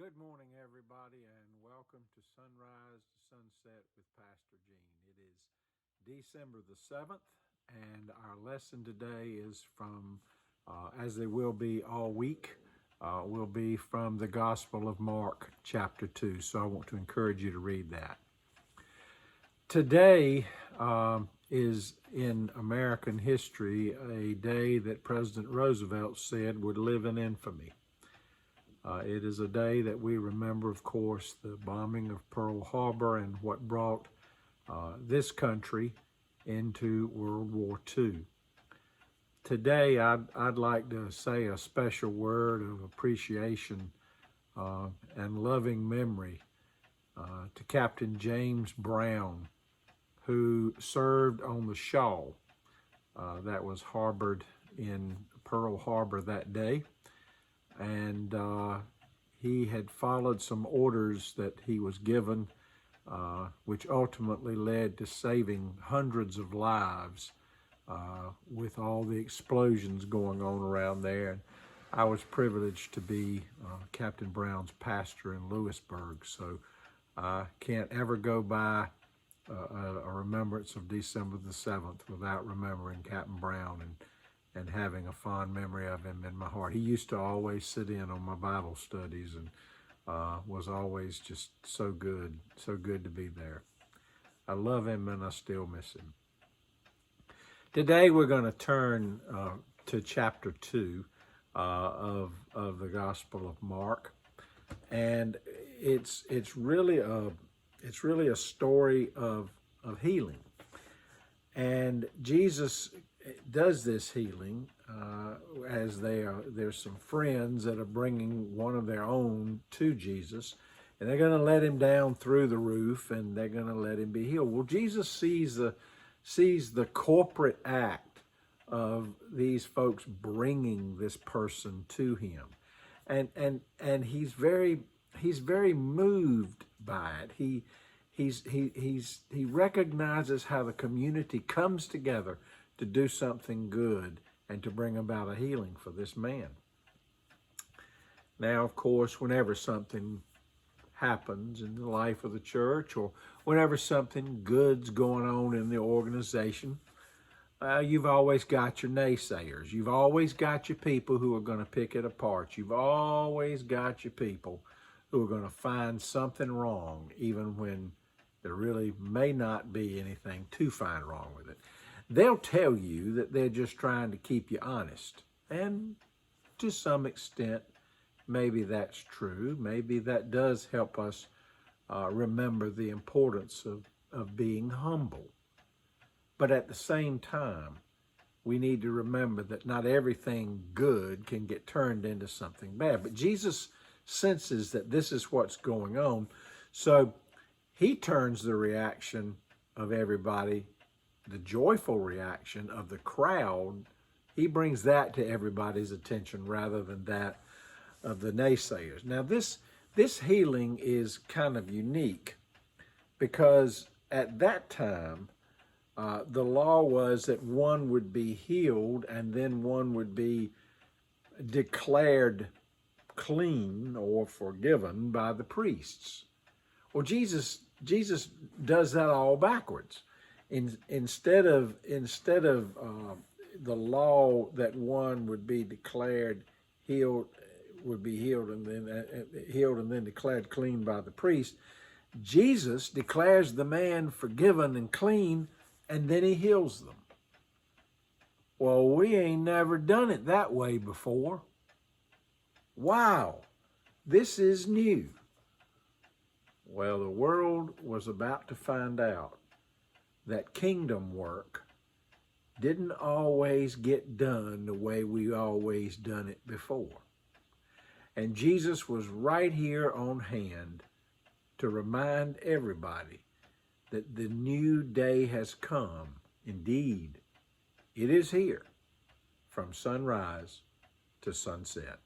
Good morning, everybody, and welcome to Sunrise to Sunset with Pastor Gene. It is December the 7th, and our lesson today is from, as they will be all week, will be from the Gospel of Mark, chapter 2. So I want to encourage you to read that. Today is in American history a day that President Roosevelt said would live in infamy. It is a day that we remember, of course, the bombing of Pearl Harbor and what brought this country into World War II. Today, I'd like to say a special word of appreciation and loving memory to Captain James Brown, who served on the Shaw that was harbored in Pearl Harbor that day. And he had followed some orders that he was given, which ultimately led to saving hundreds of lives with all the explosions going on around there. And I was privileged to be Captain Brown's pastor in Lewisburg, so I can't ever go by a remembrance of December the 7th without remembering Captain Brown and having a fond memory of him in my heart. He used to always sit in on my Bible studies and was always just so good to be there. I love him and I still miss him. Today we're going to turn to chapter 2 of the Gospel of Mark, and it's really a story of healing. And Jesus does this healing as there's some friends that are bringing one of their own to Jesus, and they're going to let him down through the roof and they're going to let him be healed. Well, Jesus sees the corporate act of these folks bringing this person to him, and he's very moved by it. He recognizes how the community comes together to do something good and to bring about a healing for this man. Now, of course, whenever something happens in the life of the church, or whenever something good's going on in the organization, you've always got your naysayers. You've always got your people who are going to pick it apart. You've always got your people who are going to find something wrong, even when there really may not be anything to find wrong with it. They'll tell you that they're just trying to keep you honest. And to some extent, maybe that's true. Maybe that does help us remember the importance of being humble. But at the same time, we need to remember that not everything good can get turned into something bad. But Jesus senses that this is what's going on. So he turns the reaction of everybody, the joyful reaction of the crowd, he brings that to everybody's attention rather than that of the naysayers. Now, this healing is kind of unique because at that time, the law was that one would be healed and then one would be declared clean or forgiven by the priests. Well, Jesus does that all backwards. Instead of the law that one would be declared healed, would be healed and then declared clean by the priest, Jesus declares the man forgiven and clean, and then he heals them. Well, we ain't never done it that way before. Wow, this is new. Well, the world was about to find out that kingdom work didn't always get done the way we always done it before. And Jesus was right here on hand to remind everybody that the new day has come. Indeed, it is here from sunrise to sunset.